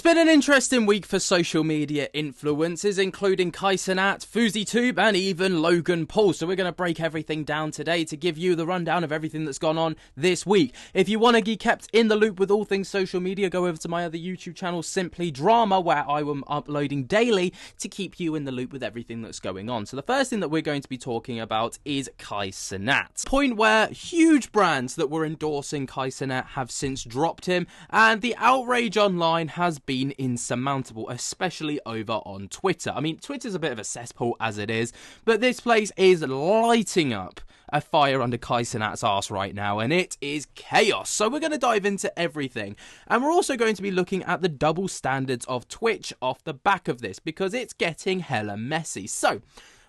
been an interesting week for social media influencers, including Kai Cenat, Fousey and even Logan Paul. So we're going to break everything down today to give you the rundown of everything that's gone on this week. If you want to be kept in the loop with all things social media, go over to my other YouTube channel, Simply Drama, where I am uploading daily to keep you in the loop with everything that's going on. So the first thing that we're going to be talking about is Kai Cenat. Point where huge brands that were endorsing Kai Cenat have since dropped him, and the outrage online has been insurmountable, especially over on Twitter. I mean, Twitter's a bit of a cesspool as it is, but this place is lighting up a fire under Kai Cenat's arse right now, and it is chaos. So we're going to dive into everything, and we're also going to be looking at the double standards of Twitch off the back of this, because it's getting hella messy. So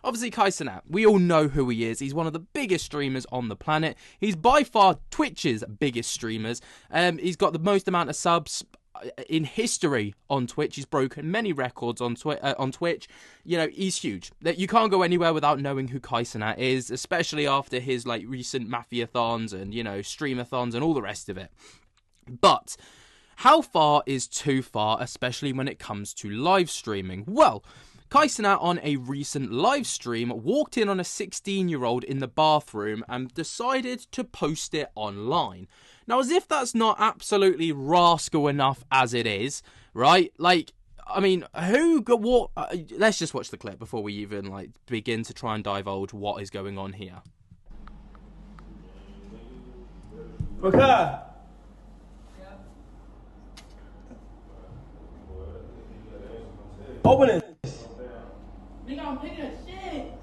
obviously, Kai Cenat, we all know who he is. He's one of the biggest streamers on the planet. He's by far Twitch's biggest streamers. He's got the most amount of subs in history on Twitch. He's broken many records on Twitch. You know, he's huge. You can't go anywhere without knowing who Kai Cenat is, especially after his recent Mafia-thons and, streamathons and all the rest of it. But how far is too far, especially when it comes to live streaming? Well, Kai Cenat on a recent live stream walked in on a 16-year-old in the bathroom and decided to post it online. Now, as if that's not absolutely rascal enough as it is, right? I mean, who got what? Let's just watch the clip before we even begin to try and divulge what is going on here. Okay. Yeah. Open it. Nigga, I'm picking a shit.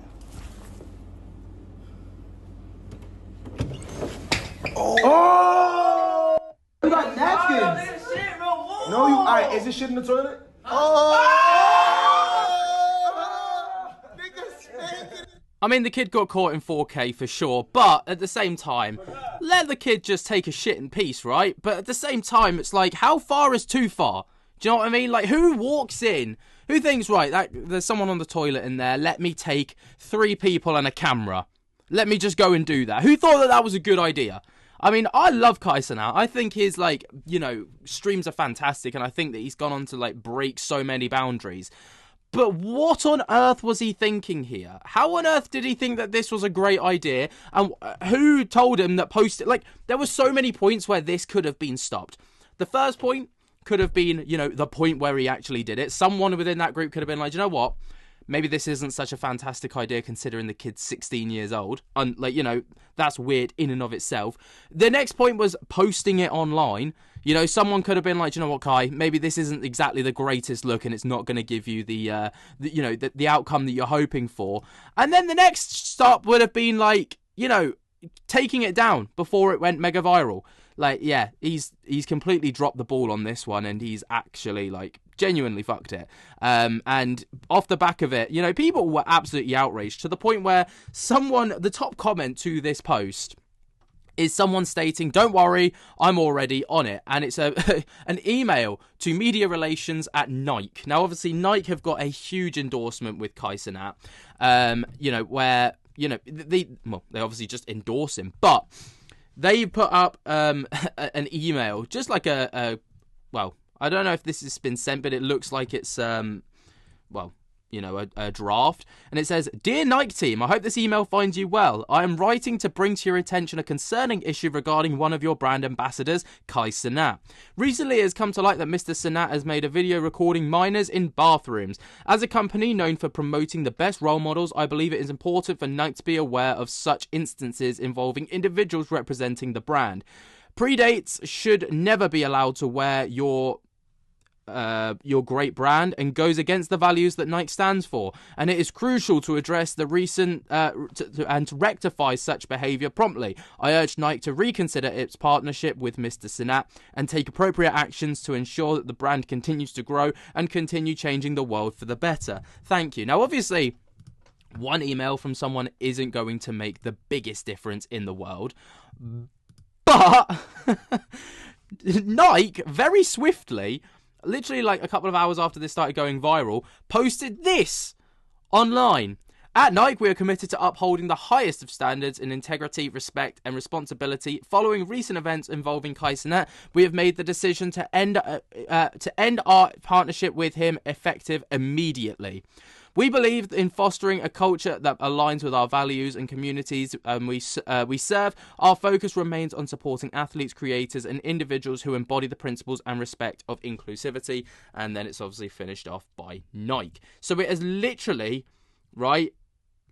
Oh! You got napkins. Nigga, shit, bro. Whoa. No, alright, is this shit in the toilet? I mean, the kid got caught in 4K for sure, but at the same time, let the kid just take a shit in peace, right? But at the same time, it's like, how far is too far? Do you know what I mean? Who walks in? Who thinks, right, there's someone on the toilet in there, let me take 3 people and a camera. Let me just go and do that. Who thought that was a good idea? I mean, I love Kai Cenat. I think his, streams are fantastic, and I think that he's gone on to, break so many boundaries. But what on earth was he thinking here? How on earth did he think that this was a great idea? And who told him that there were so many points where this could have been stopped. The first point could have been, the point where he actually did it. Someone within that group could have been like, you know what? Maybe this isn't such a fantastic idea considering the kid's 16 years old. And, that's weird in and of itself. The next point was posting it online. Someone could have been like, you know what, Kai? Maybe this isn't exactly the greatest look and it's not going to give you the outcome that you're hoping for. And then the next stop would have been taking it down before it went mega viral. He's completely dropped the ball on this one, and he's actually genuinely fucked it. And off the back of it, people were absolutely outraged to the point where the top comment to this post is someone stating, "Don't worry, I'm already on it." And it's an email to media relations at Nike. Now, obviously, Nike have got a huge endorsement with Kai Cenat, where they obviously just endorse him, but they put up an email, just I don't know if this has been sent, but it looks like it's, a draft. And it says, "Dear Nike team, I hope this email finds you well. I am writing to bring to your attention a concerning issue regarding one of your brand ambassadors, Kai Cenat. Recently, it has come to light that Mr. Cenat has made a video recording minors in bathrooms. As a company known for promoting the best role models, I believe it is important for Nike to be aware of such instances involving individuals representing the brand. Predates should never be allowed to wear your great brand and goes against the values that Nike stands for, and it is crucial to address the recent and to rectify such behaviour promptly. I urge Nike to reconsider its partnership with Mr. Cenat and take appropriate actions to ensure that the brand continues to grow and continue changing the world for the better. Thank you." Now, obviously, one email from someone isn't going to make the biggest difference in the world, but Nike very swiftly, literally a couple of hours after this started going viral, posted this online. At Nike, we are committed to upholding the highest of standards in integrity, respect, and responsibility. Following recent events involving Kai Cenat, we have made the decision to end our partnership with him effective immediately. We believe in fostering a culture that aligns with our values and communities we serve. Our focus remains on supporting athletes, creators, and individuals who embody the principles and respect of inclusivity. And then it's obviously finished off by Nike. So it is literally, right?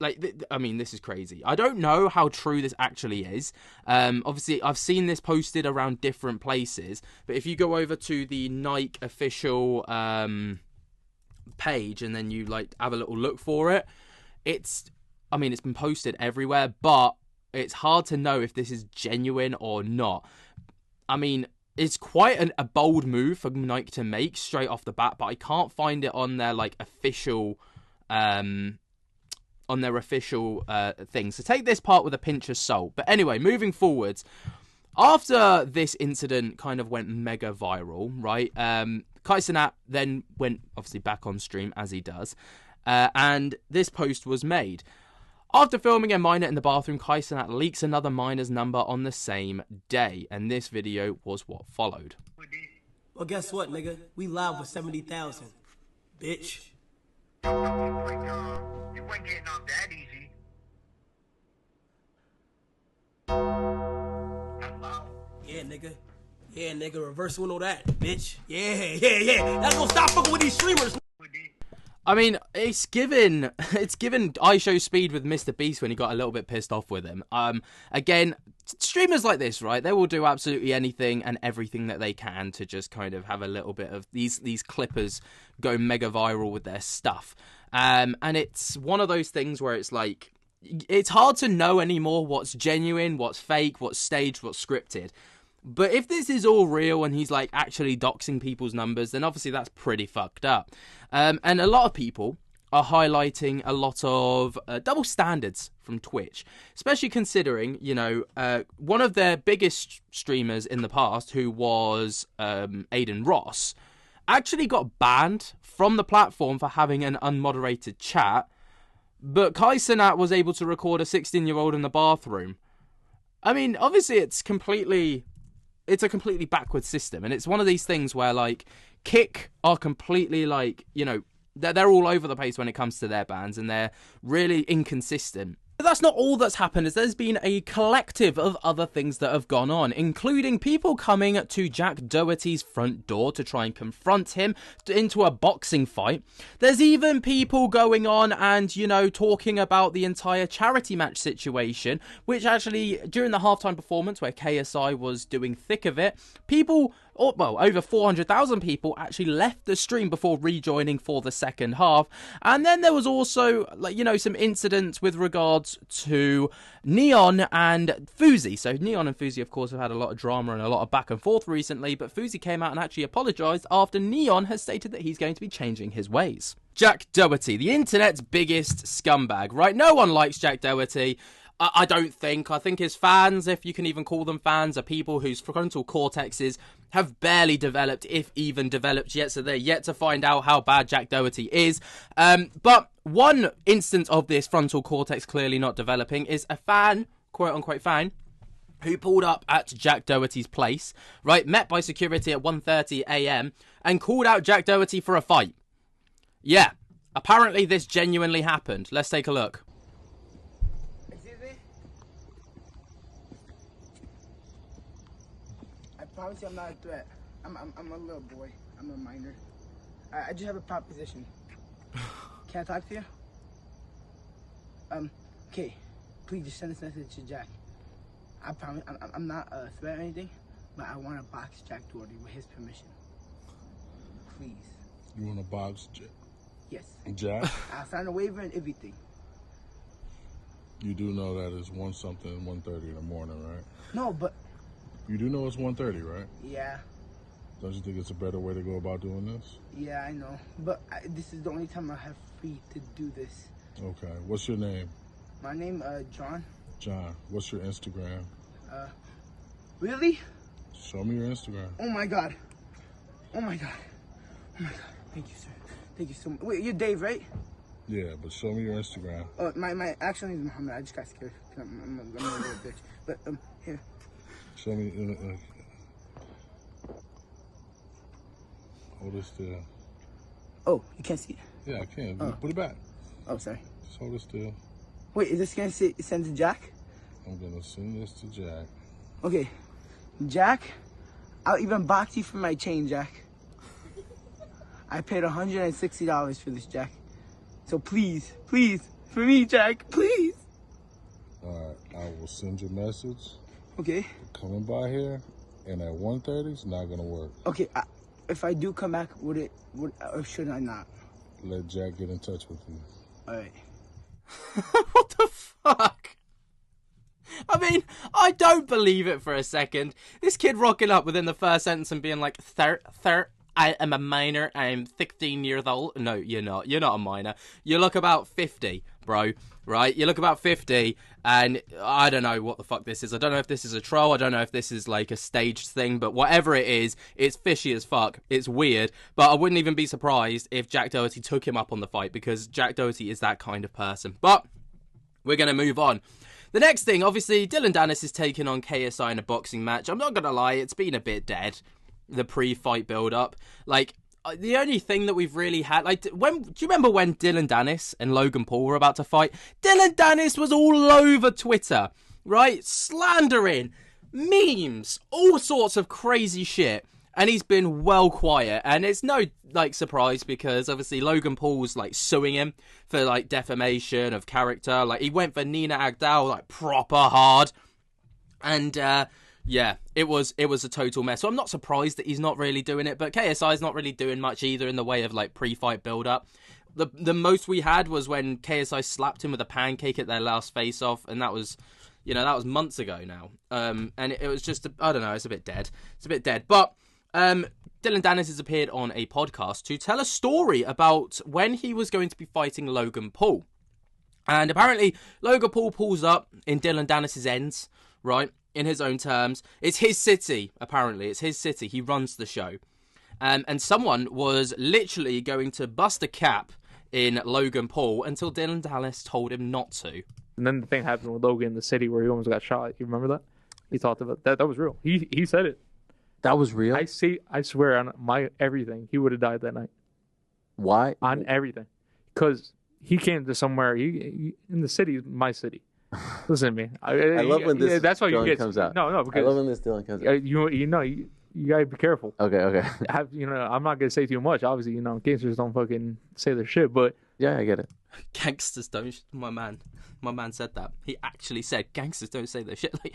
Like, I mean, this is crazy. I don't know how true this actually is. Obviously, I've seen this posted around different places. But if you go over to the Nike official page and then you like have a little look for it, it's been posted everywhere, but it's hard to know if this is genuine or not. I mean, it's quite a bold move for Nike to make straight off the bat, but I can't find it on their like official thing. So take this part with a pinch of salt. But anyway, moving forwards, after this incident kind of went mega viral, right? Kai Cenat then went obviously back on stream as he does, and this post was made. After filming a minor in the bathroom, Kai Cenat leaks another minor's number on the same day, and this video was what followed. Well, guess what, nigga? We live with 70,000, bitch. You weren't getting off that easy. Hello? Yeah, nigga. Yeah, nigga. Reverse window that, bitch. Yeah. That's gonna stop fucking with these streamers. I mean, it's given iShow speed with Mr. Beast when he got a little bit pissed off with him. Again, streamers like this, right? They will do absolutely anything and everything that they can to just kind of have a little bit of these clippers go mega viral with their stuff. And it's one of those things where it's like, it's hard to know anymore what's genuine, what's fake, what's staged, what's scripted. But if this is all real and he's like actually doxing people's numbers, then obviously that's pretty fucked up. And a lot of people are highlighting a lot of double standards from Twitch, especially considering, you know, one of their biggest streamers in the past, who was Aiden Ross, actually got banned from the platform for having an unmoderated chat. But Kai Cenat was able to record a 16-year-old in the bathroom. I mean, obviously it's a completely backward system, and it's one of these things where like Kick are completely like, you know, they're all over the place when it comes to their bans, and they're really inconsistent. But that's not all that's happened, as there's been a collective of other things that have gone on, including people coming to Jack Doherty's front door to try and confront him into a boxing fight. There's even people going on and, you know, talking about the entire charity match situation, which actually, during the halftime performance where KSI was doing thick of it, over 400,000 people actually left the stream before rejoining for the second half. And then there was also, like, you know, some incidents with regards to Neon and Fousey. So Neon and Fousey, of course, have had a lot of drama and a lot of back and forth recently, but Fousey came out and actually apologised after Neon has stated that he's going to be changing his ways. Jack Doherty, the internet's biggest scumbag, right? No one likes Jack Doherty. I don't think. I think his fans, if you can even call them fans, are people whose frontal cortexes have barely developed, if even developed yet. So they're yet to find out how bad Jack Doherty is. But one instance of this frontal cortex clearly not developing is a fan, quote-unquote fan, who pulled up at Jack Doherty's place, right, met by security at 1:30 a.m. and called out Jack Doherty for a fight. Yeah, apparently this genuinely happened. Let's take a look. I promise you I'm not a threat. I'm a little boy. I'm a minor. I just have a proposition. Can I talk to you? Okay. Please just send this message to Jack. I promise I'm not a threat or anything, but I want to box Jack Doherty with his permission. Please. You want to box Jack? Yes. Jack? I'll sign a waiver and everything. You do know that it's 1:30 in the morning, right? No, but... You do know it's 1:30, right? Yeah. Don't you think it's a better way to go about doing this? Yeah, I know. But this is the only time I have free to do this. Okay. What's your name? My name, John. John. What's your Instagram? Really? Show me your Instagram. Oh my God. Oh my God. Oh my God. Thank you, sir. Thank you so much. Wait, you're Dave, right? Yeah, but show me your Instagram. Oh, my actual name is Muhammad. I just got scared. I'm a little bitch. But here. Show me. Hold it still. Oh, you can't see it. Yeah, I can. Oh. Put it back. Oh, sorry. Just hold it still. Wait, is this gonna send to Jack? I'm gonna send this to Jack. Okay, Jack. I'll even box you for my chain, Jack. I paid $160 for this, Jack. So please, for me, Jack, please. All right, I will send you a message. Okay. Coming by here, and at 1:30, it's not gonna work. Okay. If I do come back, would or should I not? Let Jack get in touch with you. All right. What the fuck? I mean, I don't believe it for a second. This kid rocking up within the first sentence and being like, I am a minor, I'm 16 years old. No, you're not. You're not a minor. You look about 50, bro, right? You look about 50, and I don't know what the fuck this is. I don't know if this is a troll. I don't know if this is like a staged thing, but whatever it is, it's fishy as fuck. It's weird, but I wouldn't even be surprised if Jack Doherty took him up on the fight, because Jack Doherty is that kind of person. But we're going to move on. The next thing, obviously, Dillon Danis is taking on KSI in a boxing match. I'm not going to lie, it's been a bit dead, the pre-fight build-up. Like, the only thing that we've really had, like, do you remember when Dillon Danis and Logan Paul were about to fight? Dillon Danis was all over Twitter, right? Slandering, memes, all sorts of crazy shit. And he's been well quiet, and it's no, like, surprise, because obviously Logan Paul's, like, suing him for, like, defamation of character. Like, he went for Nina Agdal, like, proper hard. And, yeah, it was a total mess. So I'm not surprised that he's not really doing it, but KSI's not really doing much either in the way of, like, pre-fight build-up. The most we had was when KSI slapped him with a pancake at their last face-off, and that was, you know, that was months ago now. And it was just, I don't know, it's a bit dead. It's a bit dead, but Dillon Danis has appeared on a podcast to tell a story about when he was going to be fighting Logan Paul. And apparently, Logan Paul pulls up in Dillon Danis' ends, right, in his own terms. It's his city, apparently. It's his city. He runs the show. And someone was literally going to bust a cap in Logan Paul until Dillon Danis told him not to. And then the thing happened with Logan in the city where he almost got shot. You remember that? He talked about that. That was real. He said it. That was real? I swear on my everything, he would have died that night. Why? On everything. Because he came to somewhere, he in the city, my city. Listen to me. I love when this that's why Dillon you get, comes out. No, because I love when this Dillon comes out. You know, you gotta be careful. Okay. I'm not gonna say too much. Obviously, you know, gangsters don't fucking say their shit, but yeah, I get it. Gangsters don't. My man said that. He actually said gangsters don't say their shit. Like,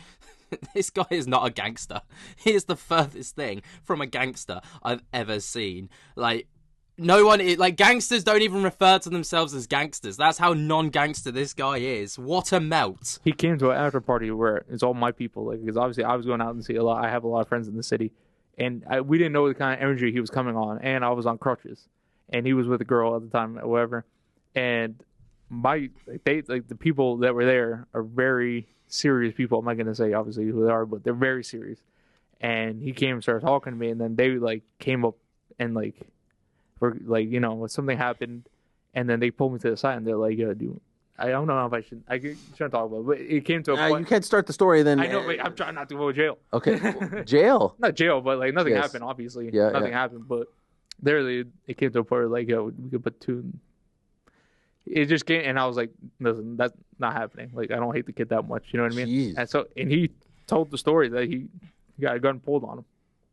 this guy is not a gangster. He is the furthest thing from a gangster I've ever seen. Like, no one, like, gangsters don't even refer to themselves as gangsters. That's how non-gangster this guy is. What a melt. He came to an after party where it's all my people. Like, because obviously I was going out and see a lot. I have a lot of friends in the city, and we didn't know the kind of energy he was coming on. And I was on crutches, and he was with a girl at the time, or whatever. And the people that were there are very serious people. I'm not gonna say obviously who they are, but they're very serious. And he came and started talking to me, and then they like came up and like, for like, you know, something happened, and then they pulled me to the side and they're like, "Yo, dude, I don't know if I shouldn't talk about it, but it came to a point." You can't start the story then. I know, but I'm trying not to go to jail. Okay, jail. Not jail, but like nothing Yes. happened. Obviously, Yeah, nothing happened. But it came to a point where like, "Yo, we could put two." It just came, and I was like, "Listen, that's not happening. Like, I don't hate the kid that much. You know what I mean?" Jeez. And he told the story that he got a gun pulled on him.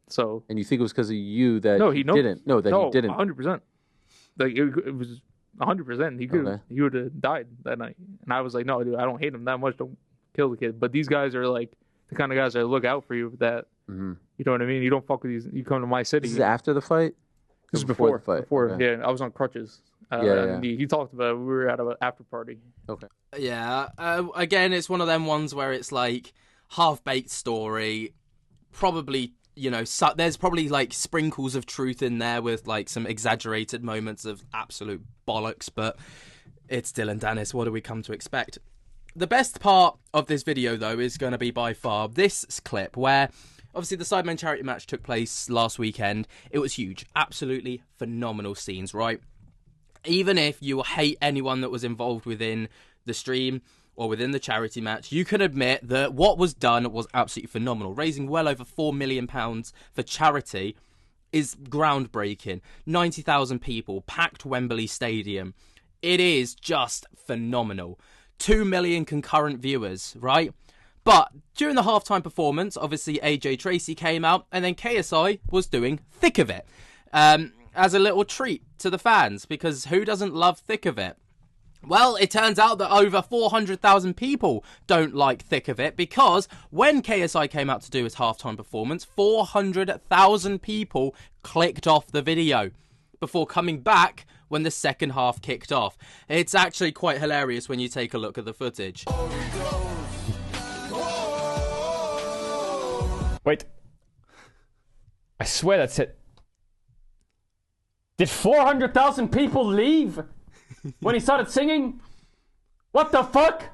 So. And you think it was because of you that No, he didn't? No, he didn't. 100%. Like it was 100%. He would have died that night. And I was like, "No, dude, I don't hate him that much. Don't kill the kid." But these guys are like the kind of guys that look out for you. That you know what I mean. You don't fuck with these. You come to my city. This is after the fight. This is before before the fight. Before, Okay. yeah, I was on crutches. Yeah. He talked about it. We were at an after party. Okay. Yeah, again, it's one of them ones where it's like half-baked story. Probably, you know, there's probably like sprinkles of truth in there with like some exaggerated moments of absolute bollocks, but it's Dillon Danis. What do we come to expect? The best part of this video, though, is going to be by far this clip where obviously the Sidemen charity match took place last weekend. It was huge. Absolutely phenomenal scenes, right? even if you hate anyone that was involved within the stream or within the charity match, you can admit that what was done was absolutely phenomenal. Raising well over £4 million for charity is groundbreaking. 90,000 people, packed Wembley Stadium. It is just phenomenal. 2 million concurrent viewers, right? But during the halftime performance, obviously AJ Tracy came out, and then KSI was doing Thick of It as a little treat to the fans, because who doesn't love Thick of It? Well, it turns out that over 400,000 people don't like Thick of It, because when KSI came out to do his halftime performance, 400,000 people clicked off the video before coming back when the second half kicked off. It's actually quite hilarious when you take a look at the footage. Wait. I swear that's it. Did 400,000 people leave when he started singing? What the fuck?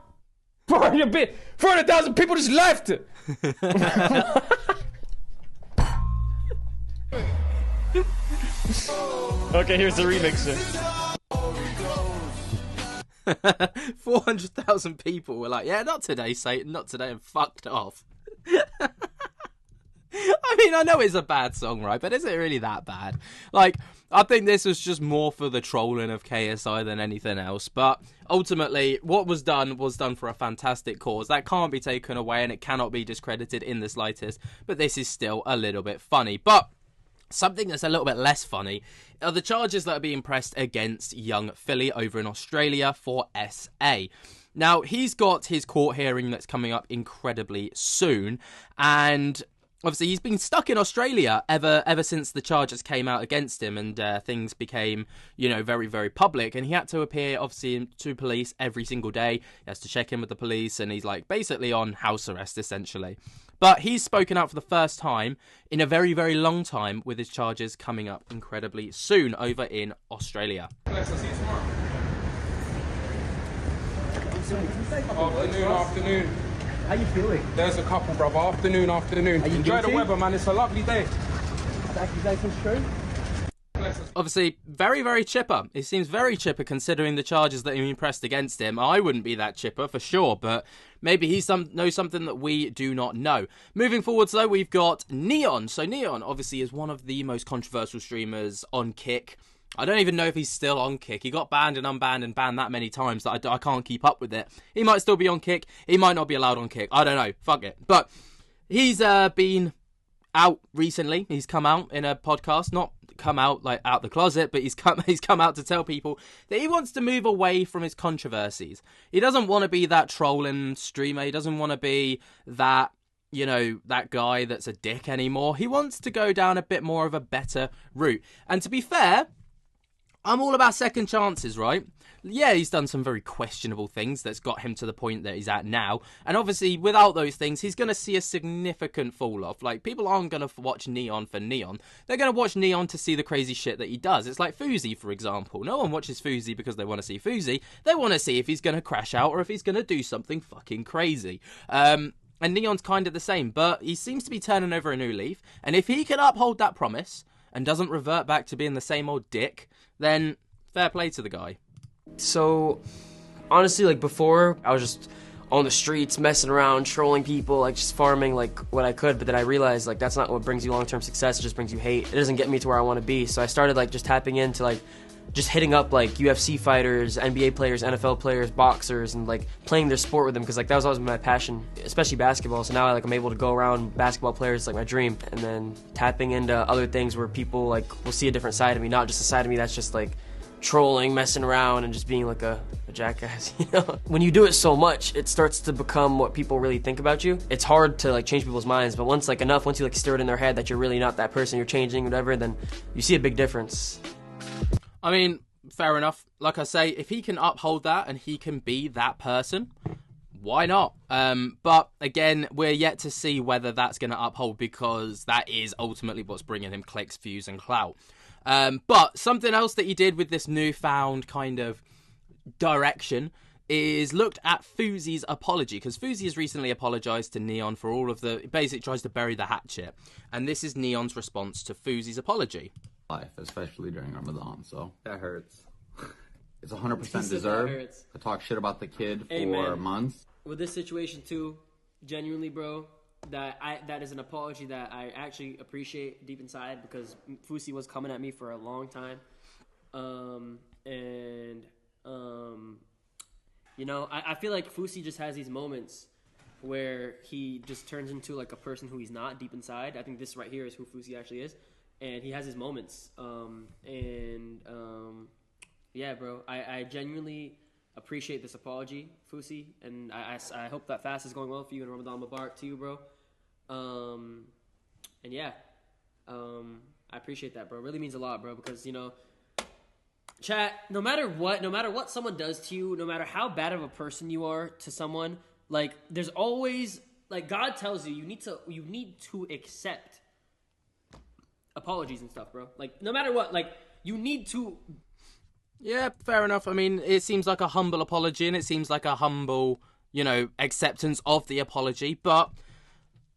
400,000 people just left! Okay, here's the remix. 400,000 people were like, yeah, not today, Satan, not today, and fucked off. I mean, I know it's a bad song, right? But is it really that bad? Like, I think this was just more for the trolling of KSI than anything else. But ultimately, what was done for a fantastic cause. That can't be taken away, and it cannot be discredited in the slightest. But this is still a little bit funny. But something that's a little bit less funny are the charges that are being pressed against young Philly over in Australia for SA. Now, he's got his court hearing that's coming up incredibly soon, and obviously he's been stuck in Australia ever since the charges came out against him, and things became, very, very public, and he had to appear, obviously, to police every single day. He has to check in with the police, and he's, like, basically on house arrest, essentially. But he's spoken out for the first time in a very, very long time, with his charges coming up incredibly soon over in Australia. I'll see you tomorrow. Afternoon. How you feeling? There's a couple, brother. Afternoon. Enjoy the weather, man. It's a lovely day. Are the accusations true? Obviously, very, very chipper. He seems very chipper considering the charges that have been pressed against him. I wouldn't be that chipper for sure, but maybe he knows something that we do not know. Moving forwards, though, we've got Neon. So Neon, obviously, is one of the most controversial streamers on Kick. I don't even know if he's still on Kick. He got banned and unbanned and banned that many times that I can't keep up with it. He might still be on Kick. He might not be allowed on Kick. I don't know. Fuck it. But he's been out recently. He's come out in a podcast, not come out like out the closet, but he's come out to tell people that he wants to move away from his controversies. He doesn't want to be that trolling streamer. He doesn't want to be that, that guy that's a dick anymore. He wants to go down a bit more of a better route. And to be fair, I'm all about second chances, right? Yeah, he's done some very questionable things that's got him to the point that he's at now. And obviously, without those things, he's going to see a significant fall off. Like, people aren't going to watch Neon for Neon. They're going to watch Neon to see the crazy shit that he does. It's like Fousey, for example. No one watches Fousey because they want to see Fousey. They want to see if he's going to crash out or if he's going to do something fucking crazy. And Neon's kind of the same, but he seems to be turning over a new leaf. And if he can uphold that promise and doesn't revert back to being the same old dick, then fair play to the guy. So, honestly, like, before, I was just on the streets, messing around, trolling people, like, just farming, like, what I could, but then I realized, like, that's not what brings you long-term success. It just brings you hate. It doesn't get me to where I want to be. So I started, like, just tapping into, like, just hitting up, like, UFC fighters, NBA players, NFL players, boxers, and, like, playing their sport with them, because, like, that was always my passion, especially basketball. So now, I'm able to go around basketball players, like, my dream, and then tapping into other things where people, like, will see a different side of me, not just a side of me that's just, like, trolling, messing around, and just being like a jackass, When you do it so much, it starts to become what people really think about you. It's hard to, like, change people's minds, but once you, like, stir it in their head that you're really not that person, you're changing, whatever, then you see a big difference. I mean, fair enough. Like I say, if he can uphold that and he can be that person, why not? But again, we're yet to see whether that's going to uphold, because that is ultimately what's bringing him clicks, views, and clout. But something else that he did with this newfound kind of direction is looked at Fousey's apology, because Fousey has recently apologised to Neon for all of the... basically tries to bury the hatchet. And this is Neon's response to Fousey's apology. Life, especially during Ramadan, so that hurts. It's 100% He said that deserved. hurts. I talk shit about the kid Hey, for man. months. With this situation too, genuinely, bro, that is an apology that I actually appreciate deep inside, because Fousey was coming at me for a long time, you know, I feel like Fousey just has these moments where he just turns into like a person who he's not deep inside. I think this right here is who Fousey actually is, and he has his moments. Yeah, bro, I genuinely appreciate this apology, Fousey, and I hope that fast is going well for you, and Ramadan Mubarak to you, bro. And yeah, I appreciate that, bro. It really means a lot, bro, because, you know, chat, no matter what someone does to you, no matter how bad of a person you are to someone, like, there's always, like, God tells you, you need to accept apologies and stuff, bro. Like, no matter what, like, you need to. Yeah, fair enough. I mean, it seems like a humble apology, and it seems like a humble, you know, acceptance of the apology, but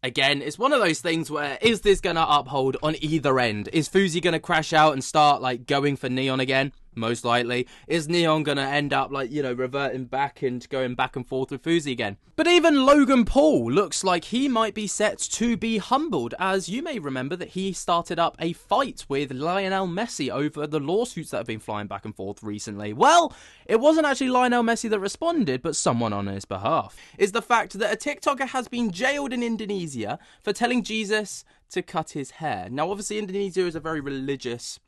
again, it's one of those things where, is this going to uphold on either end? Is Fousey going to crash out and start, like, going for Neon again? Most likely. Is Neon going to end up, like, you know, reverting back and going back and forth with Fousey again? But even Logan Paul looks like he might be set to be humbled, as you may remember that he started up a fight with Lionel Messi over the lawsuits that have been flying back and forth recently. Well, it wasn't actually Lionel Messi that responded, but someone on his behalf. Is the fact that a TikToker has been jailed in Indonesia for telling Jesus to cut his hair. Now, obviously, Indonesia is a very religious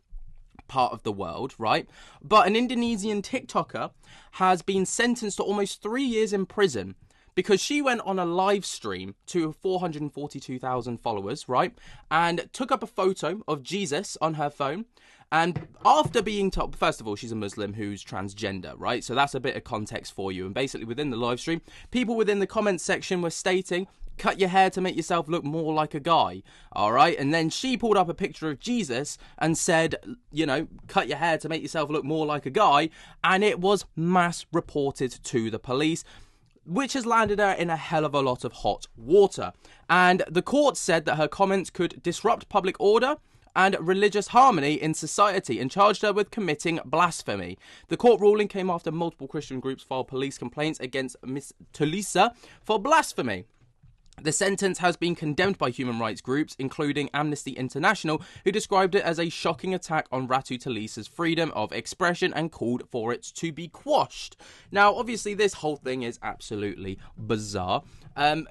part of the world, right? But an Indonesian TikToker has been sentenced to almost 3 years in prison because she went on a live stream to 442,000 followers, right? And took up a photo of Jesus on her phone. And after being told, first of all, she's a Muslim who's transgender, right? So that's a bit of context for you. And basically within the live stream, people within the comments section were stating, cut your hair to make yourself look more like a guy, all right? And then she pulled up a picture of Jesus and said, you know, cut your hair to make yourself look more like a guy. And it was mass reported to the police, which has landed her in a hell of a lot of hot water. And the court said that her comments could disrupt public order and religious harmony in society, and charged her with committing blasphemy. The court ruling came after multiple Christian groups filed police complaints against Miss Tulisa for blasphemy. The sentence has been condemned by human rights groups, including Amnesty International, who described it as a shocking attack on Ratu Talisa's freedom of expression and called for it to be quashed. Now, obviously, this whole thing is absolutely bizarre.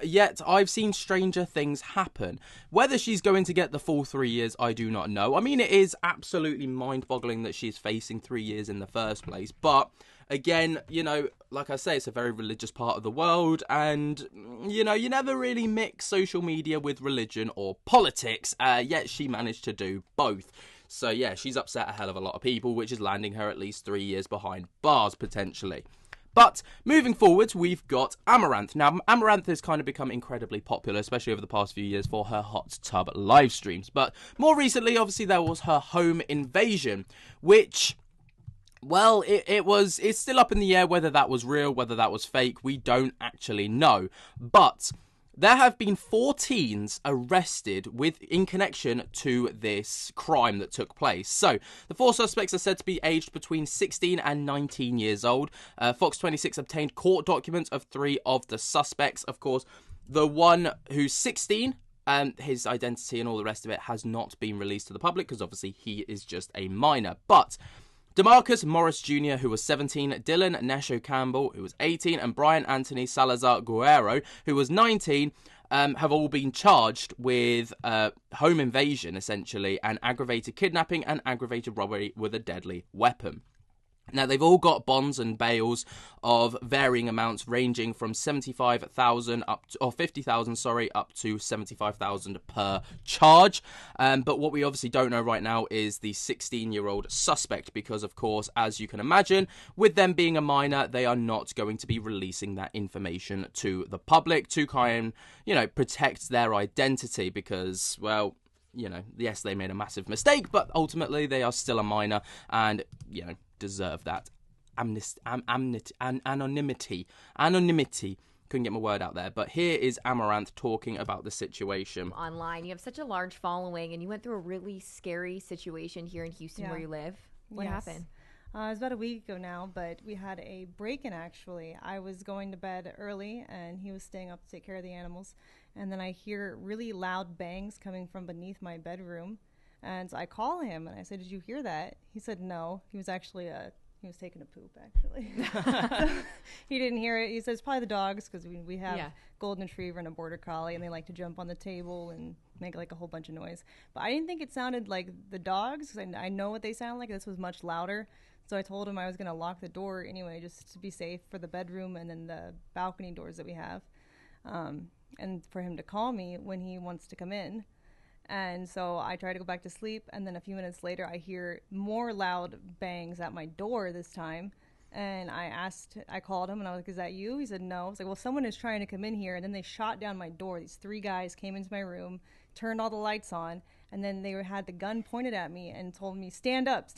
Yet, I've seen stranger things happen. Whether she's going to get the full 3 years, I do not know. I mean, it is absolutely mind-boggling that she's facing 3 years in the first place, but again, you know, like I say, it's a very religious part of the world, and, you know, you never really mix social media with religion or politics, yet she managed to do both. So, yeah, she's upset a hell of a lot of people, which is landing her at least 3 years behind bars, potentially. But moving forward, we've got Amouranth. Now, Amouranth has kind of become incredibly popular, especially over the past few years, for her hot tub live streams. But more recently, obviously, there was her home invasion, which, well, it's still up in the air whether that was real, whether that was fake. We don't actually know. But there have been 4 teens arrested in connection to this crime that took place. So, the 4 suspects are said to be aged between 16 and 19 years old. Fox 26 obtained court documents of 3 of the suspects. Of course, the one who's 16, his identity and all the rest of it has not been released to the public because obviously he is just a minor. But DeMarcus Morris Jr., who was 17, Dylan Nesho Campbell, who was 18, and Brian Anthony Salazar Guerrero, who was 19, have all been charged with home invasion, essentially, and aggravated kidnapping and aggravated robbery with a deadly weapon. Now, they've all got bonds and bails of varying amounts, ranging from $75,000 or $50,000, up to $75,000 per charge. But what we obviously don't know right now is the 16-year-old suspect, because, of course, as you can imagine, with them being a minor, they are not going to be releasing that information to the public to kind of, protect their identity, because, well, yes, they made a massive mistake, but ultimately they are still a minor and, deserve that anonymity. Couldn't get my word out there. But here is Amouranth talking about the situation. Online, you have such a large following, and you went through a really scary situation here in Houston where you live. What happened? It was about a week ago now, but we had a break-in, actually. I was going to bed early, and he was staying up to take care of the animals. And then I hear really loud bangs coming from beneath my bedroom. And so I call him, and I said, "Did you hear that?" He said no. He was actually he was taking a poop, actually. So he didn't hear it. He said it's probably the dogs, because we have golden retriever and a border collie, and they like to jump on the table and make like a whole bunch of noise. But I didn't think it sounded like the dogs, because I know what they sound like. This was much louder. So I told him I was going to lock the door anyway, just to be safe for the bedroom and then the balcony doors that we have, and for him to call me when he wants to come in. And so I try to go back to sleep, and then a few minutes later I hear more loud bangs at my door this time. And I called him, and I was like, "Is that you?" He said no. I was like, "Well, someone is trying to come in here." And then they shot down my door. These 3 guys came into my room, turned all the lights on, and then they had the gun pointed at me and told me, stand up.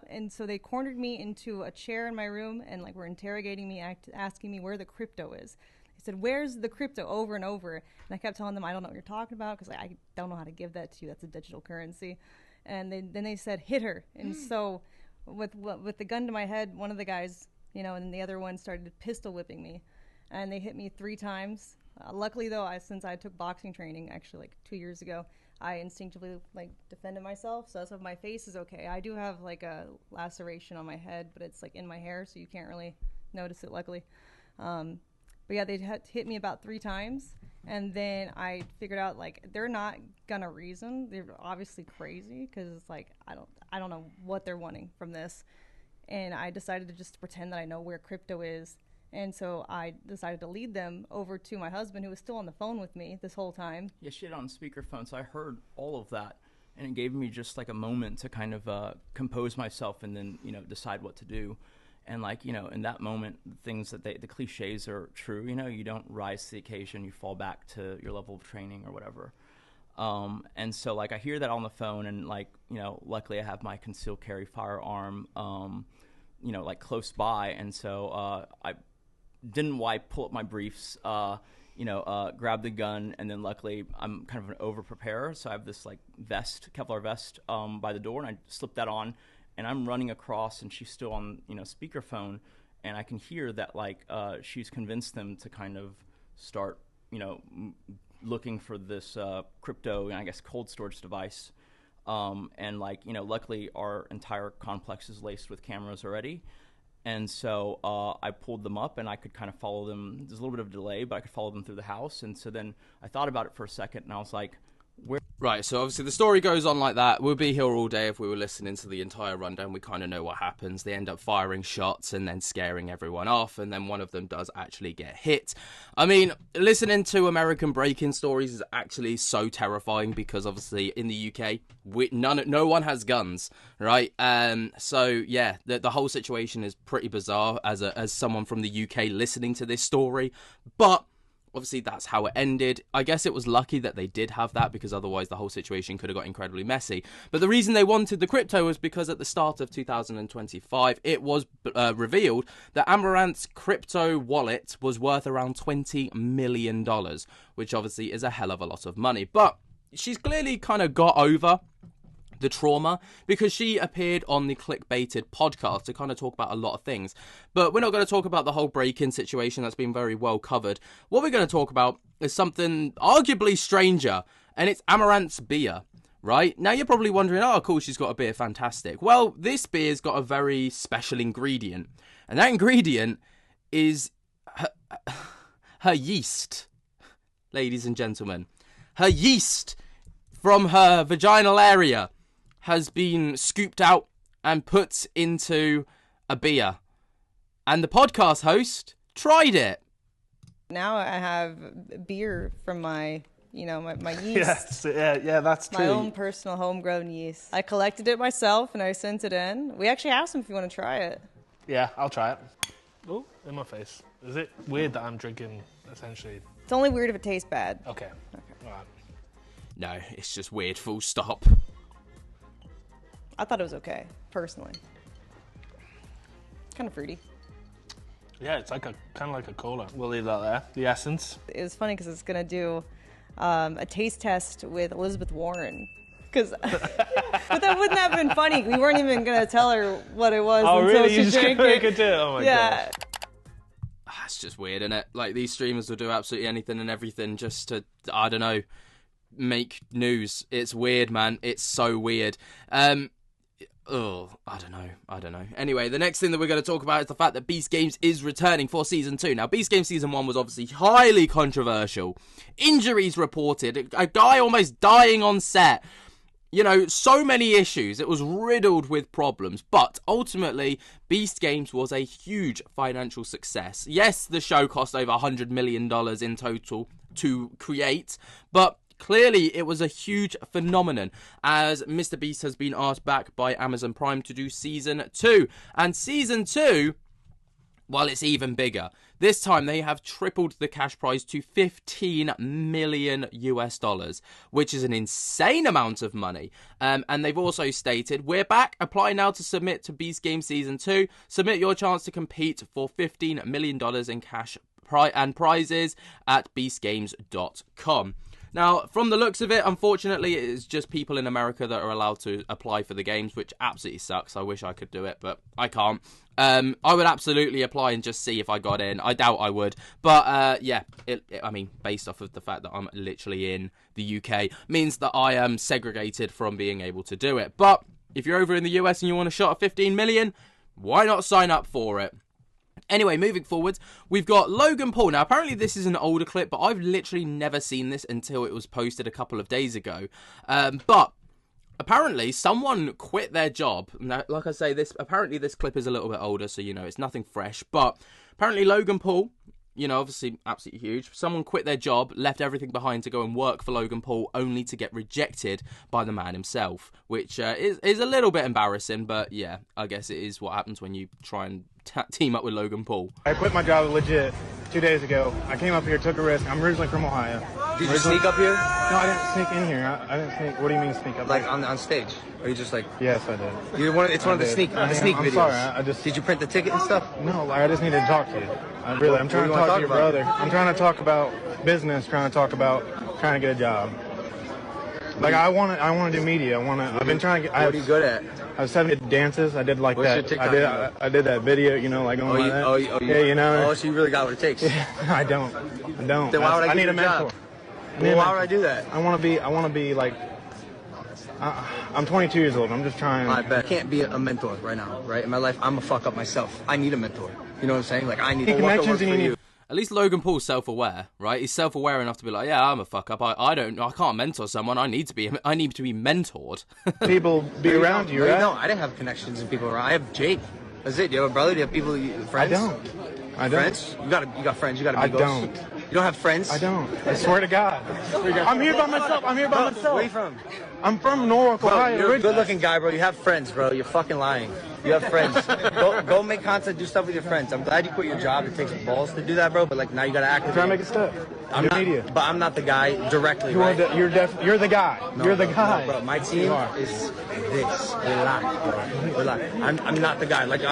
And so they cornered me into a chair in my room and like were interrogating me, asking me where the crypto is. They said, "Where's the crypto?" over and over. And I kept telling them, "I don't know what you're talking about, because I don't know how to give that to you. That's a digital currency." And then they said, "Hit her." And so with the gun to my head, one of the guys, and the other one started pistol whipping me. And they hit me 3 times. Luckily, though, since I took boxing training, actually, like 2 years ago, I instinctively, like, defended myself. So my face is okay. I do have, like, a laceration on my head, but it's, like, in my hair, so you can't really notice it, luckily. But, yeah, they hit me about 3 times. And then I figured out, like, they're not gonna reason. They're obviously crazy, because it's, like, I don't know what they're wanting from this. And I decided to just pretend that I know where crypto is. And so I decided to lead them over to my husband, who was still on the phone with me this whole time. Yeah, she had it on speakerphone, so I heard all of that. And it gave me just like a moment to kind of compose myself and then, decide what to do. And like, in that moment, the things that the cliches are true. You don't rise to the occasion, you fall back to your level of training or whatever. And so like I hear that on the phone, and like, luckily I have my concealed carry firearm, like close by. And so I didn't pull up my briefs, grab the gun, and then luckily I'm kind of an over-preparer, so I have this like vest, Kevlar vest, by the door, and I slipped that on, and I'm running across, and she's still on, speakerphone, and I can hear that like she's convinced them to kind of start, looking for this crypto, and I guess cold storage device, and like, luckily our entire complex is laced with cameras already. And so I pulled them up, and I could kind of follow them. There's a little bit of a delay, but I could follow them through the house. And so then I thought about it for a second, and I was like, where? Right, so obviously the story goes on like that. We'll be here all day if we were listening to the entire rundown. We kind of know what happens. They end up firing shots and then scaring everyone off, and then one of them does actually get hit. I mean, listening to American break-in stories is actually so terrifying, because obviously in the UK, no one has guns, right? So yeah, the whole situation is pretty bizarre as someone from the UK listening to this story, but obviously, that's how it ended. I guess it was lucky that they did have that, because otherwise the whole situation could have got incredibly messy. But the reason they wanted the crypto was because at the start of 2025, it was revealed that Amouranth's crypto wallet was worth around $20 million, which obviously is a hell of a lot of money. But she's clearly kind of got over the trauma, because she appeared on the clickbaited podcast to kind of talk about a lot of things. But we're not going to talk about the whole break-in situation. That's been very well covered. What we're going to talk about is something arguably stranger, and it's Amouranth's beer. Right? Now you're probably wondering, oh cool, she's got a beer, fantastic. Well, this beer's got a very special ingredient, and that ingredient is her yeast. Ladies and gentlemen, her yeast from her vaginal area has been scooped out and put into a beer. And the podcast host tried it. Now I have beer from my yeast. Yes, yeah, that's true. My own personal homegrown yeast. I collected it myself and I sent it in. We actually have some if you want to try it. Yeah, I'll try it. Oh, in my face. Is it weird that I'm drinking, essentially? It's only weird if it tastes bad. Okay. All right. No, it's just weird, full stop. I thought it was okay, personally. Kind of fruity. Yeah, it's like kind of like a cola. We'll leave that there. The essence. It was funny because it's going to do a taste test with Elizabeth Warren. Because, but that wouldn't have been funny. We weren't even gonna tell her what it was Oh, until really? she You just drank couldn't it. make it do it? Oh my Yeah. It's just weird, isn't it? Like, these streamers will do absolutely anything and everything just to, I don't know, make news. It's weird, man. It's so weird. Oh, I don't know. Anyway, the next thing that we're going to talk about is the fact that Beast Games is returning for Season 2. Now, Beast Games Season 1 was obviously highly controversial. Injuries reported. A guy almost dying on set. You know, so many issues. It was riddled with problems. But ultimately, Beast Games was a huge financial success. Yes, the show cost over $100 million in total to create, but clearly it was a huge phenomenon, as Mr. Beast has been asked back by Amazon Prime to do Season 2. And Season 2, well, it's even bigger. This time they have tripled the cash prize to $15 million US, which is an insane amount of money. And they've also stated, we're back. Apply now to submit to Beast Games Season 2. Submit your chance to compete for $15 million in cash and prizes at beastgames.com. Now, from the looks of it, unfortunately, it is just people in America that are allowed to apply for the games, which absolutely sucks. I wish I could do it, but I can't. I would absolutely apply and just see if I got in. I doubt I would. But, yeah, I mean, based off of the fact that I'm literally in the UK, means that I am segregated from being able to do it. But if you're over in the US and you want a shot at 15 million, why not sign up for it? Anyway, moving forward, we've got Logan Paul. Now, apparently this is an older clip, but I've literally never seen this until it was posted a couple of days ago. But apparently someone quit their job. Now, like I say, apparently this clip is a little bit older, so, you know, it's nothing fresh. But apparently Logan Paul, you know, obviously absolutely huge. Someone quit their job, left everything behind to go and work for Logan Paul, only to get rejected by the man himself, which is a little bit embarrassing. But, yeah, I guess it is what happens when you try and team up with Logan Paul. I quit my job legit 2 days ago. I came up here, took a risk. I'm originally from Ohio. Did you sneak up here? No, I didn't sneak in here. I didn't sneak. What do you mean sneak up? Like here? on stage? Or you just like? Yes, I did. It's one of the sneak videos. I'm sorry. Did you print the ticket and stuff? No, like I just needed to talk to you. I'm trying to talk to your brother. I'm trying to talk about business. Trying to get a job. Like I want to do media. I've been trying to get. What are you good at? I was 7 dances. I did like What's that. your I did that video. You know, like going like that. Yeah, you know. Oh, so you really got what it takes. I don't. Then why would I need a mentor. Well, why would I do that? I want to be like. I'm 22 years old. I'm just trying. I bet I can't be a mentor right now. Right in my life, I'm a fuck up myself. I need a mentor. You know what I'm saying? Like I need connections and you need. At least Logan Paul's self-aware, right? He's self-aware enough to be like, yeah, I'm a fuck up. I can't mentor someone. I need to be mentored. People be around you, right? No, I didn't have connections and people around. I have Jake. That's it. Do you have a brother? Do you have people? Friends? I don't. Friends? You got friends. You got amigos. I don't. You don't have friends? I don't. I swear to God. I'm here by myself. Where are you from? I'm from Norwalk, Ohio. You're a good-looking guy, bro. You have friends, bro. You're fucking lying. You have friends. Go make content. Do stuff with your friends. I'm glad you quit your job. It takes balls to do that, bro. But like now you gotta act. Try to make a step. But I'm not the guy directly. You're the guy. No, you're the guy. No, bro. My team is this. Relax, bro. Relax. I'm not the guy. Like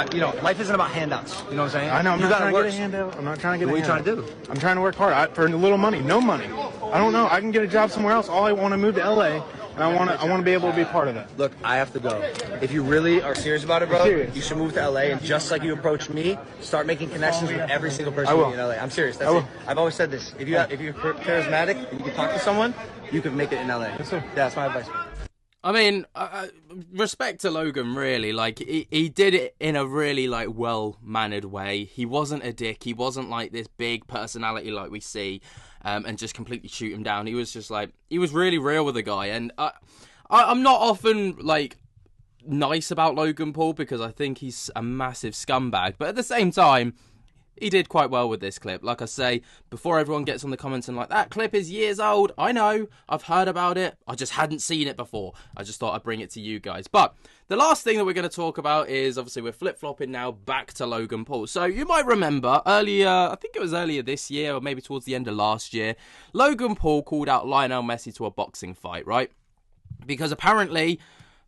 life isn't about handouts. You know what I'm saying? I know. I'm not trying to get a handout. I'm not trying to get. What are you trying to do? I'm trying to work hard for a little money. No money. I don't know. I can get a job somewhere else. All I want to move to LA. And I want to be able to be part of that. Look, I have to go. If you really are serious about it, bro, you should move to LA and just like you approach me, start making connections with every single person in LA. I'm serious. That's it. I've always said this. If you're charismatic and you can talk to someone, you can make it in LA. Yes, sir. Yeah, that's my advice. I mean, respect to Logan, really. Like, he did it in a really, like, well-mannered way. He wasn't a dick. He wasn't, like, this big personality like we see, and just completely shoot him down. He was just, like, he was really real with the guy. And I'm not often, like, nice about Logan Paul because I think he's a massive scumbag. But at the same time, he did quite well with this clip. Like I say, before everyone gets on the comments and like, that clip is years old. I know. I've heard about it. I just hadn't seen it before. I just thought I'd bring it to you guys. But the last thing that we're going to talk about is, obviously, we're flip-flopping now back to Logan Paul. So you might remember earlier, I think it was earlier this year or maybe towards the end of last year, Logan Paul called out Lionel Messi to a boxing fight, right? Because apparently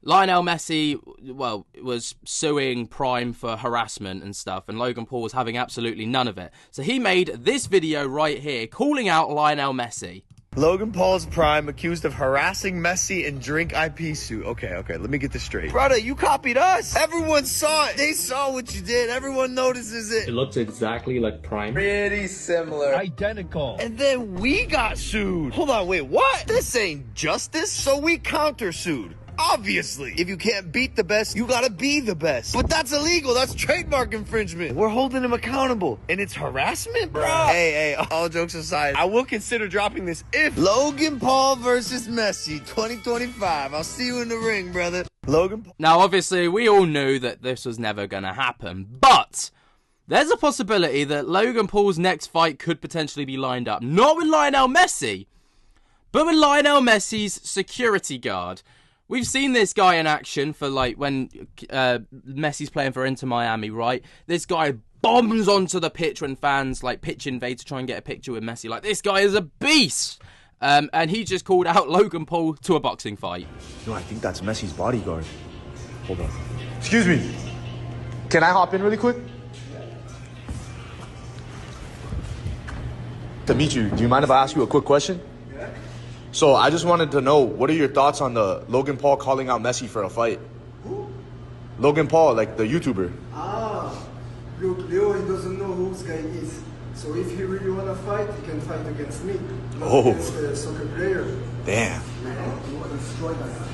Lionel Messi, well, was suing Prime for harassment and stuff, and Logan Paul was having absolutely none of it. So he made this video right here calling out Lionel Messi. Logan Paul's prime, accused of harassing Messi in drink IP suit. Okay, let me get this straight. Brother, you copied us. Everyone saw it. They saw what you did. Everyone notices it. It looks exactly like Prime. Pretty similar. Identical. And then we got sued. Hold on, wait, what? This ain't justice, so we countersued. Obviously, if you can't beat the best, you gotta be the best. But that's illegal. That's trademark infringement. We're holding him accountable. And it's harassment, bro. Hey, all jokes aside, I will consider dropping this if Logan Paul versus Messi 2025. I'll see you in the ring, brother. Logan Paul. Now, obviously, we all knew that this was never gonna happen, but there's a possibility that Logan Paul's next fight could potentially be lined up. Not with Lionel Messi, but with Lionel Messi's security guard. We've seen this guy in action for, like, when Messi's playing for Inter Miami, right? This guy bombs onto the pitch when fans, like, pitch invade to try and get a picture with Messi. Like, this guy is a beast! And he just called out Logan Paul to a boxing fight. No, I think that's Messi's bodyguard. Hold on. Excuse me. Can I hop in really quick? To meet you, do you mind if I ask you a quick question? So I just wanted to know, what are your thoughts on the Logan Paul calling out Messi for a fight? Who? Logan Paul, like the YouTuber. Look, Leo, he doesn't know who this guy is. So if he really want to fight, he can fight against me. Not against a soccer player. Damn. You want to destroy that guy.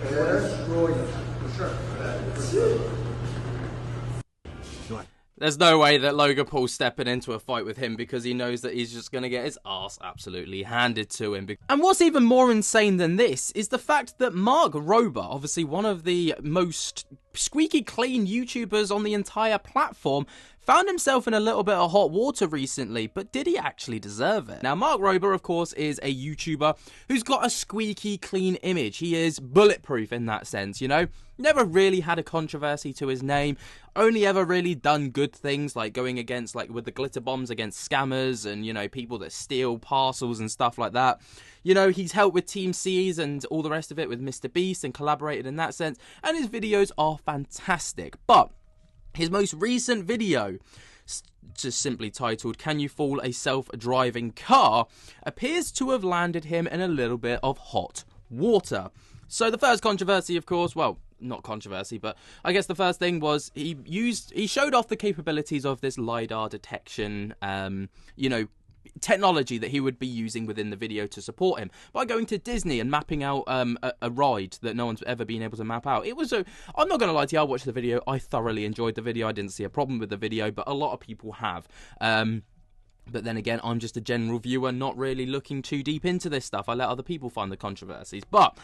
I want to destroy that guy. For sure. There's no way that Logan Paul's stepping into a fight with him because he knows that he's just going to get his ass absolutely handed to him. And what's even more insane than this is the fact that Mark Rober, obviously one of the most squeaky clean YouTubers on the entire platform, found himself in a little bit of hot water recently, but did he actually deserve it? Now, Mark Rober, of course, is a YouTuber who's got a squeaky clean image. He is bulletproof in that sense, you know? Never really had a controversy to his name, only ever really done good things like going against, like with the glitter bombs against scammers and, you know, people that steal parcels and stuff like that. You know, he's helped with Team C's and all the rest of it with Mr. Beast and collaborated in that sense, and his videos are fantastic. But his most recent video, just simply titled, "Can You Fool a Self-Driving Car?" appears to have landed him in a little bit of hot water. So the first controversy, of course, well, not controversy, but I guess the first thing was he showed off the capabilities of this LiDAR detection, you know, technology that he would be using within the video to support him by going to Disney and mapping out a ride that no one's ever been able to map out. It was I'm not going to lie to you, I watched the video, I thoroughly enjoyed the video, I didn't see a problem with the video, but a lot of people have. But then again, I'm just a general viewer, not really looking too deep into this stuff. I let other people find the controversies. But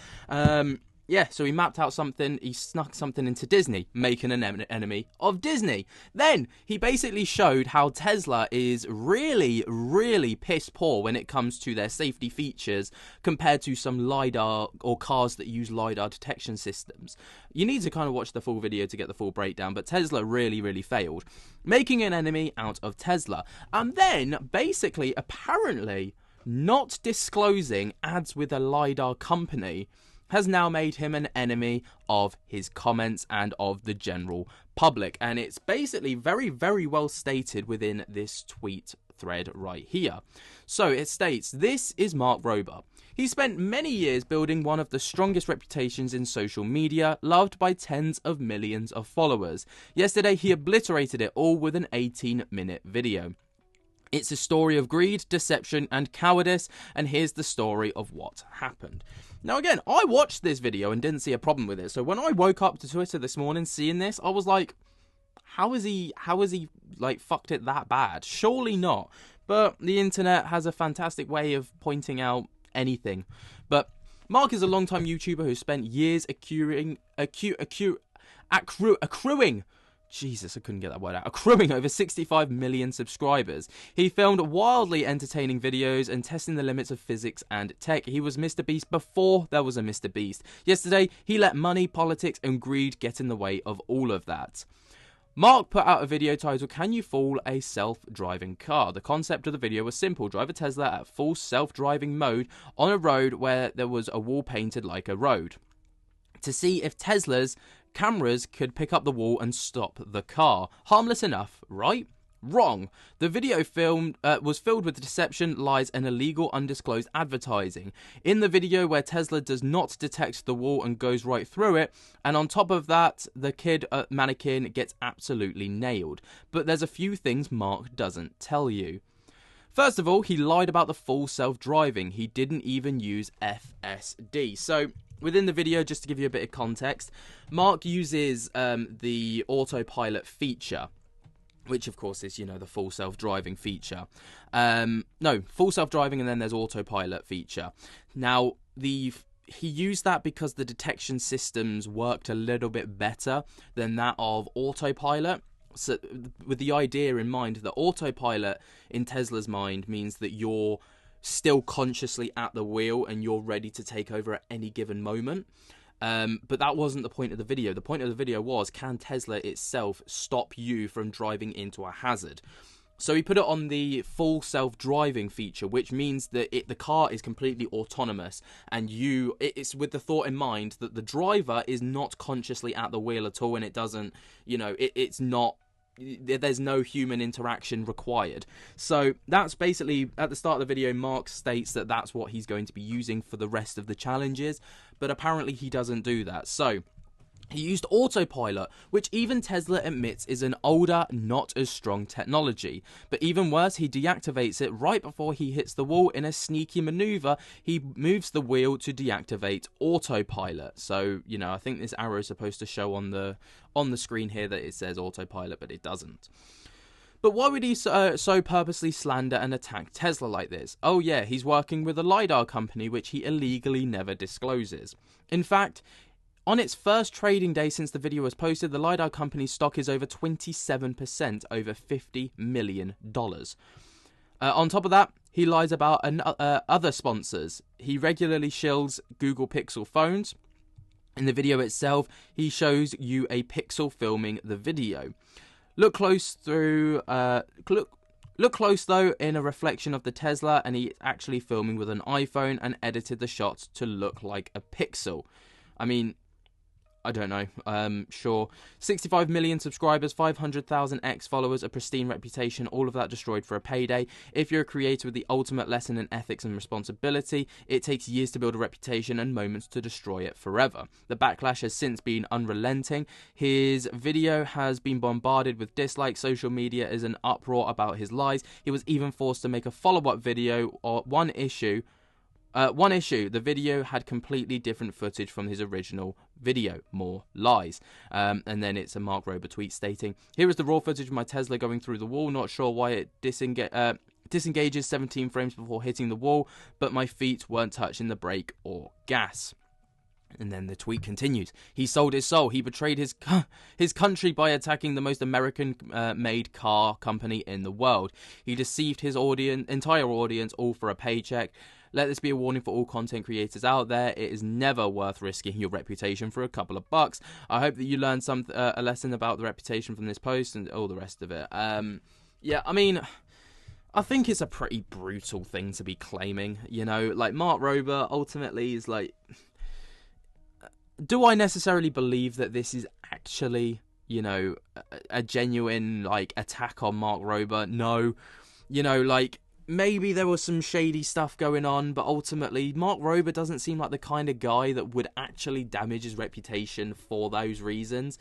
yeah, so he mapped out something, he snuck something into Disney, making an enemy of Disney. Then he basically showed how Tesla is really, really piss poor when it comes to their safety features compared to some LiDAR or cars that use LiDAR detection systems. You need to kind of watch the full video to get the full breakdown, but Tesla really, really failed, making an enemy out of Tesla. And then, basically, apparently, not disclosing ads with a LiDAR company has now made him an enemy of his comments and of the general public. And it's basically very, very well stated within this tweet thread right here. So it states, "This is Mark Rober. He spent many years building one of the strongest reputations in social media, loved by tens of millions of followers. Yesterday, he obliterated it all with an 18-minute video. It's a story of greed, deception, and cowardice, and here's the story of what happened." Now again, I watched this video and didn't see a problem with it, so when I woke up to Twitter this morning seeing this, I was like, how is he like fucked it that bad? Surely not. But the internet has a fantastic way of pointing out anything. But Mark is a long-time YouTuber who spent years accruing Jesus, I couldn't get that word out. Accruing over 65 million subscribers. He filmed wildly entertaining videos and testing the limits of physics and tech. He was Mr. Beast before there was a Mr. Beast. Yesterday, he let money, politics, and greed get in the way of all of that. Mark put out a video titled, "Can You Fool a Self-Driving Car?" The concept of the video was simple. Drive a Tesla at full self-driving mode on a road where there was a wall painted like a road, to see if Tesla's cameras could pick up the wall and stop the car. Harmless enough, right? Wrong. The video was filled with deception, lies, and illegal undisclosed advertising. In the video where Tesla does not detect the wall and goes right through it, and on top of that, the kid mannequin gets absolutely nailed. But there's a few things Mark doesn't tell you. First of all, he lied about the full self-driving. He didn't even use FSD. So, within the video, just to give you a bit of context, Mark uses the autopilot feature, which of course is, you know, the full self-driving feature. No, full self-driving and then there's autopilot feature. Now, he used that because the detection systems worked a little bit better than that of autopilot. So, with the idea in mind that autopilot in Tesla's mind means that you're still consciously at the wheel and you're ready to take over at any given moment. But that wasn't the point of the video. The point of the video was, can Tesla itself stop you from driving into a hazard? So he put it on the full self-driving feature, which means that the car is completely autonomous, and it's with the thought in mind that the driver is not consciously at the wheel at all, and it doesn't, you know, it's not, there's no human interaction required. So that's basically, at the start of the video, Mark states that that's what he's going to be using for the rest of the challenges, but apparently he doesn't do that. So he used autopilot, which even Tesla admits is an older, not as strong technology. But even worse, he deactivates it right before he hits the wall in a sneaky maneuver. He moves the wheel to deactivate autopilot. So, you know, I think this arrow is supposed to show on the screen here that it says autopilot, but it doesn't. But why would he so purposely slander and attack Tesla like this? Oh yeah, he's working with a LiDAR company which he illegally never discloses. In fact, on its first trading day since the video was posted, the LiDAR company's stock is over 27%, over $50 million. On top of that, he lies about other sponsors. He regularly shills Google Pixel phones. In the video itself, he shows you a Pixel filming the video. Look close though in a reflection of the Tesla, and he's actually filming with an iPhone and edited the shots to look like a Pixel. I mean, I don't know. Sure. 65 million subscribers, 500,000 X followers, a pristine reputation, all of that destroyed for a payday. If you're a creator with the ultimate lesson in ethics and responsibility, it takes years to build a reputation and moments to destroy it forever. The backlash has since been unrelenting. His video has been bombarded with dislikes. Social media is an uproar about his lies. He was even forced to make a follow-up video on one issue. The video had completely different footage from his original video. More lies. And then it's a Mark Rober tweet stating, "Here is the raw footage of my Tesla going through the wall. Not sure why it disengages 17 frames before hitting the wall, but my feet weren't touching the brake or gas." And then the tweet continues. "He sold his soul. He betrayed his country by attacking the most American-made car company in the world. He deceived his entire audience, all for a paycheck. Let this be a warning for all content creators out there. It is never worth risking your reputation for a couple of bucks. I hope that you learned a lesson about the reputation from this post," and all the rest of it. Yeah, I mean, I think it's a pretty brutal thing to be claiming. You know, like, Mark Rober ultimately is like, do I necessarily believe that this is actually, you know, a genuine, like, attack on Mark Rober? No. You know, like, maybe there was some shady stuff going on, but ultimately, Mark Rober doesn't seem like the kind of guy that would actually damage his reputation for those reasons.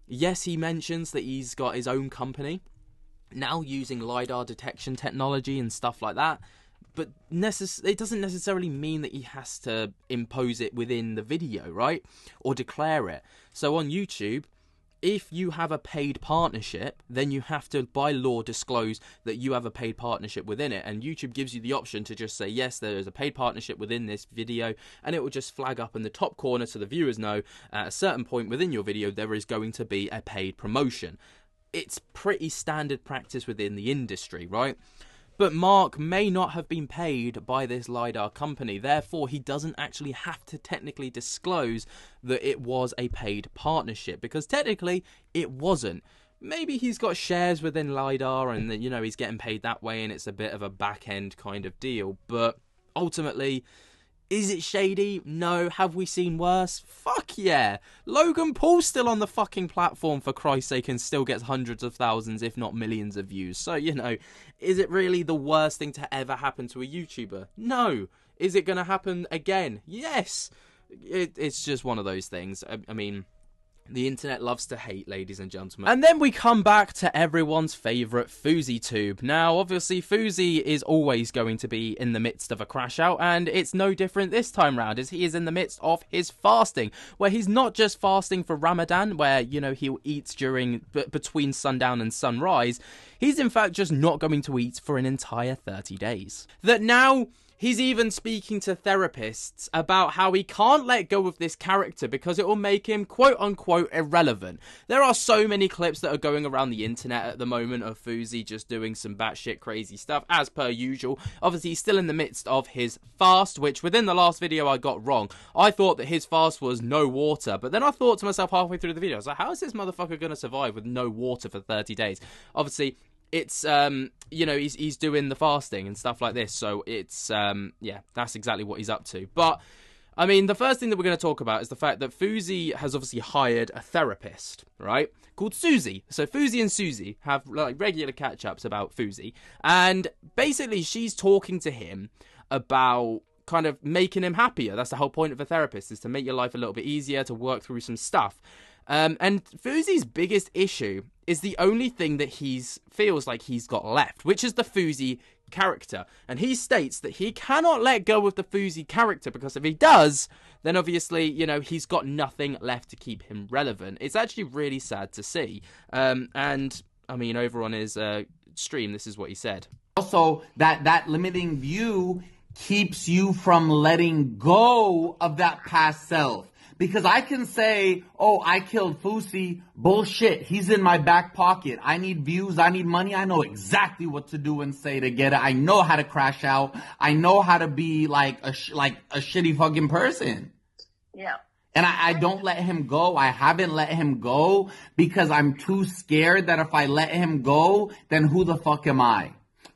Yes, he mentions that he's got his own company, now using LiDAR detection technology and stuff like that, but it doesn't necessarily mean that he has to impose it within the video, right? Or declare it. So on YouTube, if you have a paid partnership, then you have to, by law, disclose that you have a paid partnership within it. And YouTube gives you the option to just say, yes, there is a paid partnership within this video, and it will just flag up in the top corner so the viewers know at a certain point within your video there is going to be a paid promotion. It's pretty standard practice within the industry, right? But Mark may not have been paid by this LiDAR company, therefore he doesn't actually have to technically disclose that it was a paid partnership, because technically it wasn't. Maybe he's got shares within LiDAR and, you know, he's getting paid that way and it's a bit of a back-end kind of deal, but ultimately Is it shady? No. Have we seen worse? Fuck yeah. Logan Paul's still on the fucking platform, for Christ's sake, and still gets hundreds of thousands, if not millions of views. So, you know, is it really the worst thing to ever happen to a YouTuber? No. Is it going to happen again? Yes. It's just one of those things. I mean, the internet loves to hate, ladies and gentlemen. And then we come back to everyone's favourite Fousey tube. Now, obviously, Fousey is always going to be in the midst of a crash out, and it's no different this time round, as he is in the midst of his fasting, where he's not just fasting for Ramadan, where, you know, he'll eat during between sundown and sunrise. He's in fact just not going to eat for an entire 30 days. That now... he's even speaking to therapists about how he can't let go of this character because it will make him quote-unquote irrelevant. There are so many clips that are going around the internet at the moment of Fousey just doing some batshit crazy stuff, as per usual. Obviously, he's still in the midst of his fast, which within the last video I got wrong. I thought that his fast was no water, but then I thought to myself halfway through the video, I was like, how is this motherfucker going to survive with no water for 30 days? Obviously... it's, you know, he's doing the fasting and stuff like this. So it's, yeah, that's exactly what he's up to. But, I mean, the first thing that we're going to talk about is the fact that Fousey has obviously hired a therapist, right? Called Susie. So Fousey and Susie have, like, regular catch-ups about Fousey. And basically, she's talking to him about kind of making him happier. That's the whole point of a therapist, is to make your life a little bit easier, to work through some stuff. And Fousey's biggest issue is the only thing that feels like he's got left, which is the Fousey character. And he states that he cannot let go of the Fousey character because if he does, then obviously, you know, he's got nothing left to keep him relevant. It's actually really sad to see. And, I mean, over on his stream, this is what he said. Also, that limiting view keeps you from letting go of that past self. Because I can say, oh, I killed Fousey. Bullshit. He's in my back pocket. I need views. I need money. I know exactly what to do and say to get it. I know how to crash out. I know how to be like a shitty fucking person. Yeah. And I don't let him go. I haven't let him go because I'm too scared that if I let him go, then who the fuck am I?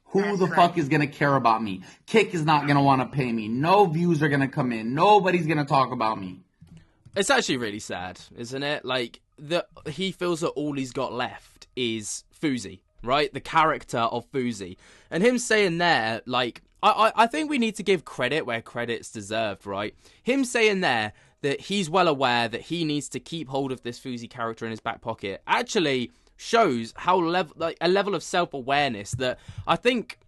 Who the fuck is going to care about me? Kick is not going to want to pay me. No views are going to come in. Nobody's going to talk about me. It's actually really sad, isn't it? Like, he feels that all he's got left is Fousey, right? The character of Fousey. And him saying there, like, I think we need to give credit where credit's deserved, right? Him saying there that he's well aware that he needs to keep hold of this Fousey character in his back pocket actually shows how a level of self-awareness that I think...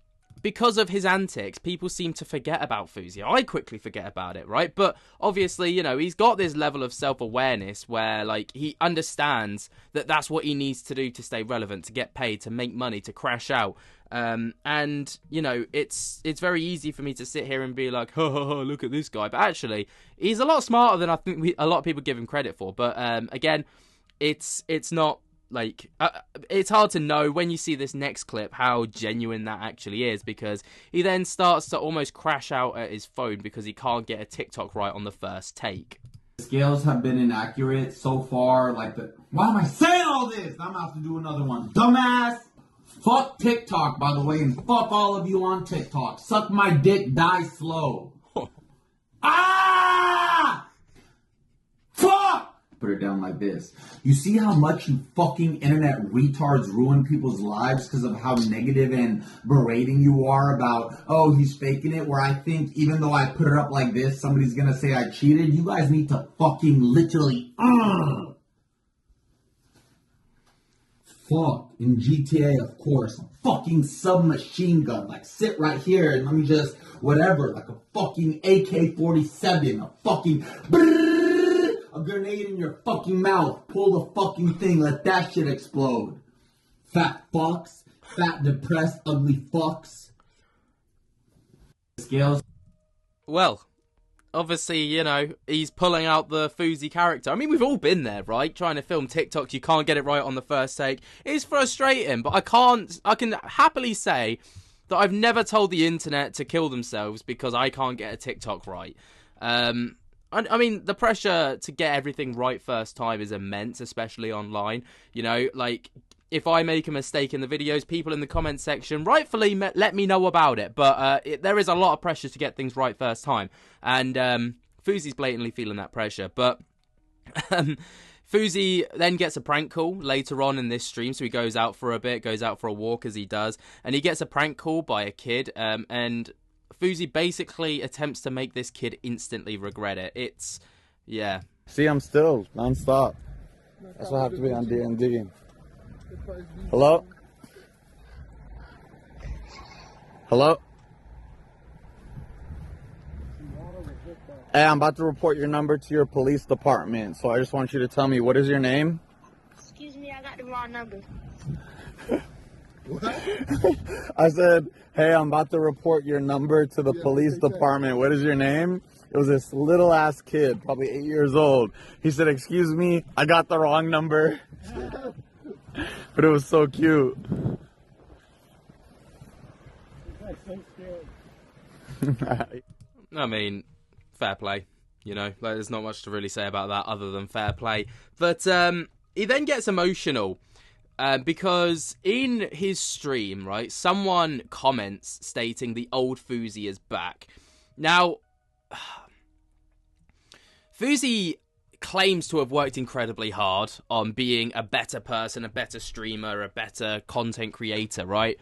because of his antics, people seem to forget about Fousey. I quickly forget about it, right? But obviously, you know, he's got this level of self-awareness where, like, he understands that that's what he needs to do to stay relevant, to get paid, to make money, to crash out. And, you know, it's very easy for me to sit here and be like, ha ha ha, look at this guy. But actually, he's a lot smarter than I think a lot of people give him credit for. But, again, it's not... like, it's hard to know when you see this next clip how genuine that actually is, because he then starts to almost crash out at his phone because he can't get a TikTok right on the first take. The scales have been inaccurate so far. Why am I saying all this? I'm about to do another one. Dumbass! Fuck TikTok, by the way, and fuck all of you on TikTok. Suck my dick, die slow. Ah! Fuck! Put it down like this. You see how much you fucking internet retards ruin people's lives because of how negative and berating you are about, oh, he's faking it, where I think even though I put it up like this, somebody's going to say I cheated. You guys need to fucking literally, fuck. In GTA, of course, a fucking submachine gun. Like, sit right here and let me just, whatever, like a fucking AK-47, a fucking... a grenade in your fucking mouth. Pull the fucking thing. Let that shit explode. Fat fucks. Fat, depressed, ugly fucks. Scales. Well, obviously, you know, he's pulling out the Fousey character. I mean, we've all been there, right? Trying to film TikToks, you can't get it right on the first take. It's frustrating, but I can happily say that I've never told the internet to kill themselves because I can't get a TikTok right. I mean, the pressure to get everything right first time is immense, especially online. You know, like, if I make a mistake in the videos, people in the comment section rightfully let me know about it. But there is a lot of pressure to get things right first time. And Fousey's blatantly feeling that pressure. But Fousey then gets a prank call later on in this stream. So he goes out for a bit, goes out for a walk as he does. And he gets a prank call by a kid. And Fousey basically attempts to make this kid instantly regret it. It's, yeah. See, I'm still non-stop. That's what I have to be on D&D. Hello? Hello? Hey, I'm about to report your number to your police department, so I just want you to tell me, what is your name? Excuse me, I got the wrong number. I said, hey, I'm about to report your number to the police department. What is your name? It was this little ass kid, probably 8 years old. He said, excuse me, I got the wrong number. But it was so cute. I mean, fair play. You know, like, there's not much to really say about that other than fair play. But he then gets emotional because in his stream, right, someone comments stating the old Fousey is back. Now, Fousey claims to have worked incredibly hard on being a better person, a better streamer, a better content creator, right?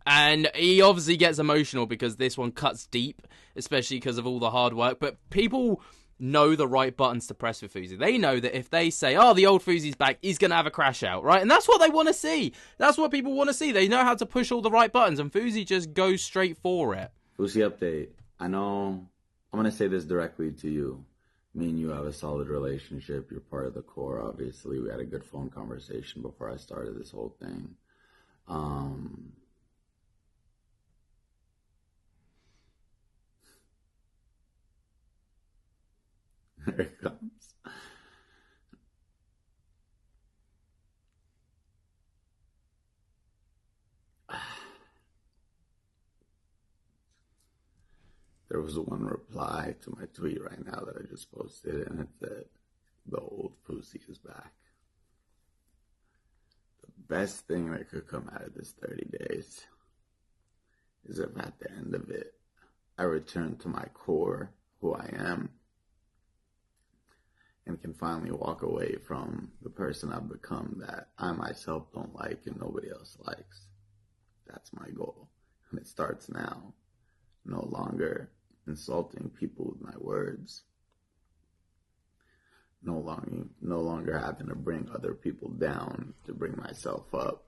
And he obviously gets emotional because this one cuts deep, especially because of all the hard work. But people know the right buttons to press for Fousey. They know that if they say, oh, the old Fousey's back, he's going to have a crash out, right? And that's what they want to see. That's what people want to see. They know how to push all the right buttons, and Fousey just goes straight for it. Fousey update. I know I'm going to say this directly to you. Me and you have a solid relationship. You're part of the core, obviously. We had a good phone conversation before I started this whole thing. There it comes. There was one reply to my tweet right now that I just posted, and it said, the old Fousey is back. The best thing that could come out of this 30 days is if at the end of it, I return to my core, who I am, and can finally walk away from the person I've become that I myself don't like and nobody else likes. That's my goal. And it starts now. No longer insulting people with my words. No longer having to bring other people down to bring myself up.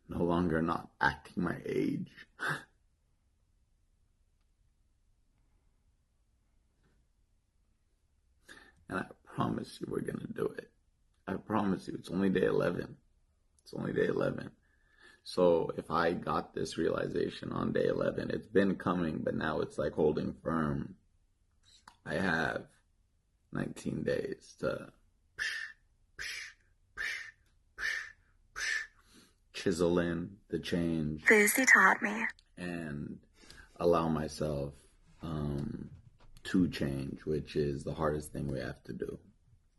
No longer not acting my age. And I promise you we're going to do it. I promise you. It's only day 11. It's only day 11. So if I got this realization on day 11, it's been coming, but now it's like holding firm. I have 19 days to chisel in the change. Fousey taught me. And allow myself to change, which is the hardest thing we have to do.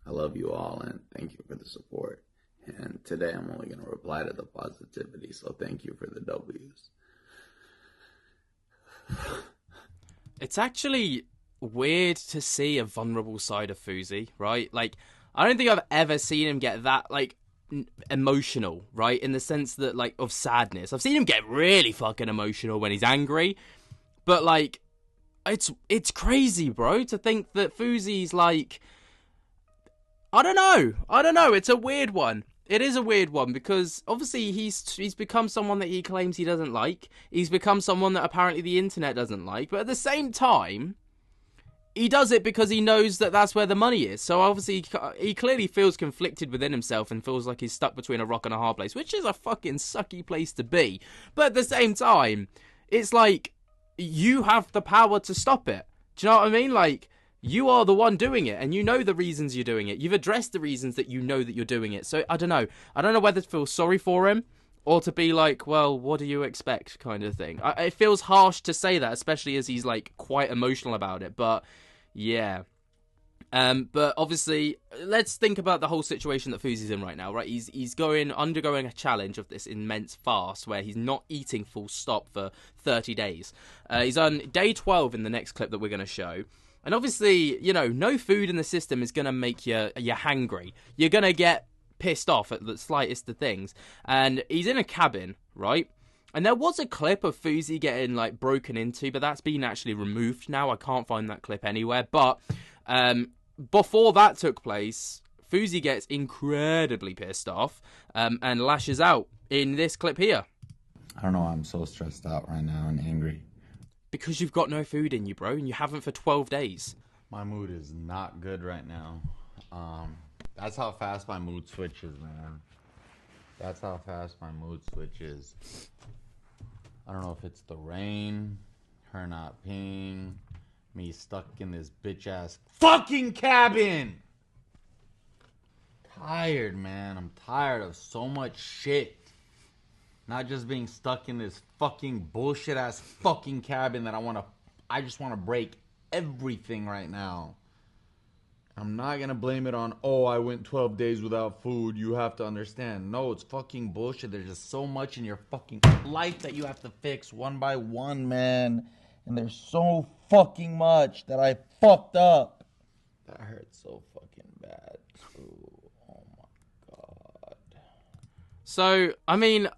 I love you all and thank you for the support. And today I'm only going to reply to the positivity, so thank you for the W's. It's actually weird to see a vulnerable side of Fousey, right? Like, I don't think I've ever seen him get that, like, emotional, right? In the sense that, like, of sadness. I've seen him get really fucking emotional when he's angry, but, like, it's crazy, bro, to think that Fousey's, like, I don't know, it's a weird one. It is a weird one because obviously he's become someone that he claims he doesn't like. He's become someone that apparently the internet doesn't like. But at the same time, he does it because he knows that that's where the money is. So obviously he clearly feels conflicted within himself and feels like he's stuck between a rock and a hard place, which is a fucking sucky place to be. But at the same time, it's like you have the power to stop it. Do you know what I mean? Like, you are the one doing it, and you know the reasons you're doing it. You've addressed the reasons that you know that you're doing it. So, I don't know. I don't know whether to feel sorry for him or to be like, well, what do you expect kind of thing. It feels harsh to say that, especially as he's, like, quite emotional about it. But, yeah. But obviously, let's think about the whole situation that Fousey's in right now, right? He's undergoing a challenge of this immense fast where he's not eating full stop for 30 days. He's on day 12 in the next clip that we're going to show. And obviously, you know, no food in the system is going to make you hangry. You're going to get pissed off at the slightest of things. And he's in a cabin, right? And there was a clip of Fousey getting, like, broken into, but that's been actually removed now. I can't find that clip anywhere. But before that took place, Fousey gets incredibly pissed off and lashes out in this clip here. I don't know why I'm so stressed out right now and angry. Because you've got no food in you, bro, and you haven't for 12 days. My mood is not good right now. That's how fast my mood switches, man. That's how fast my mood switches. I don't know if it's the rain, her not peeing, me stuck in this bitch-ass fucking cabin! Tired, man. I'm tired of so much shit. Not just being stuck in this fucking bullshit-ass fucking cabin that I just want to break everything right now. I'm not going to blame it on, oh, I went 12 days without food. You have to understand. No, it's fucking bullshit. There's just so much in your fucking life that you have to fix one by one, man. And there's so fucking much that I fucked up. That hurts so fucking bad. Ooh, oh my God. So, I mean,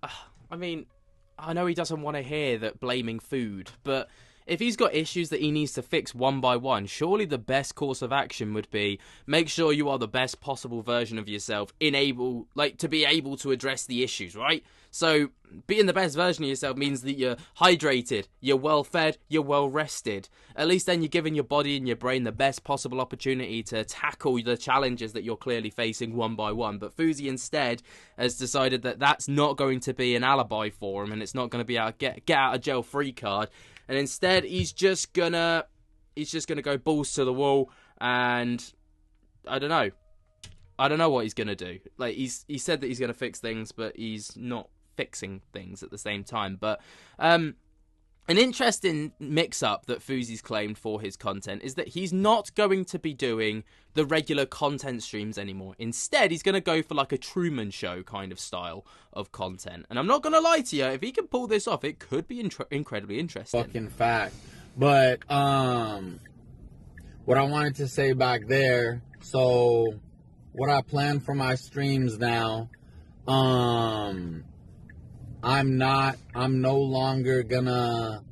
I know he doesn't want to hear that blaming food, but if he's got issues that he needs to fix one by one, surely the best course of action would be make sure you are the best possible version of yourself, to be able to address the issues, right? So being the best version of yourself means that you're hydrated, you're well fed, you're well rested. At least then you're giving your body and your brain the best possible opportunity to tackle the challenges that you're clearly facing one by one. But Fousey instead has decided that that's not going to be an alibi for him, and it's not going to be a get out of jail free card. And instead, he's just gonna go balls to the wall, and I don't know what he's gonna do. Like he said that he's gonna fix things, but he's not fixing things at the same time. But an interesting mix-up that Fousey's claimed for his content is that he's not going to be doing the regular content streams anymore. Instead, he's going to go for like a Truman Show kind of style of content. And I'm not going to lie to you, if he can pull this off, it could be incredibly interesting. Fucking fact. But what I wanted to say back there, so what I plan for my streams now, I'm no longer gonna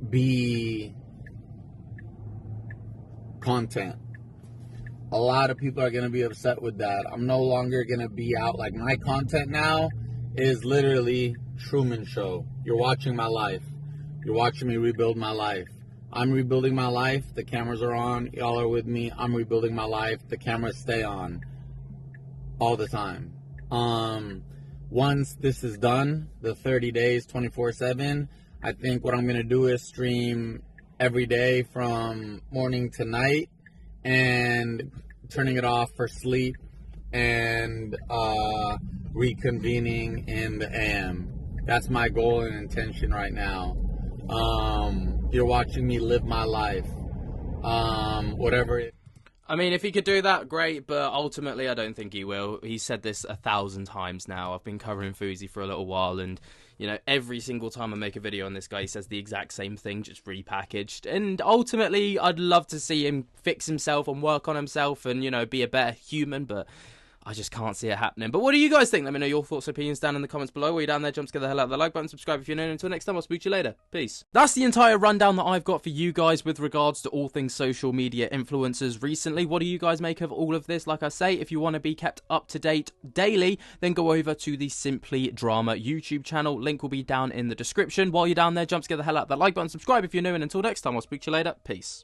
be content. A lot of people are gonna be upset with that. I'm no longer gonna be out. Like, my content now is literally Truman Show. You're watching my life. You're watching me rebuild my life. I'm rebuilding my life. The cameras are on. Y'all are with me. I'm rebuilding my life. The cameras stay on all the time. Once this is done, the 30 days, 24/7, I think what I'm going to do is stream every day from morning to night and turning it off for sleep and reconvening in the AM. That's my goal and intention right now. You're watching me live my life. Whatever it I mean, if he could do that, great, but ultimately I don't think he will. He's said this 1,000 times now. I've been covering Fousey for a little while, and, you know, every single time I make a video on this guy, he says the exact same thing, just repackaged. And ultimately, I'd love to see him fix himself and work on himself and, you know, be a better human, but I just can't see it happening. But what do you guys think? Let me know your thoughts and opinions down in the comments below. While you're down there, jump to the hell out of the like button, subscribe if you're new. Until next time, I'll speak to you later. Peace. That's the entire rundown that I've got for you guys with regards to all things social media influencers recently. What do you guys make of all of this? Like I say, if you want to be kept up to date daily, then go over to the Simply Drama YouTube channel. Link will be down in the description. While you're down there, jump to the hell out of the like button, subscribe if you're new. And until next time, I'll speak to you later. Peace.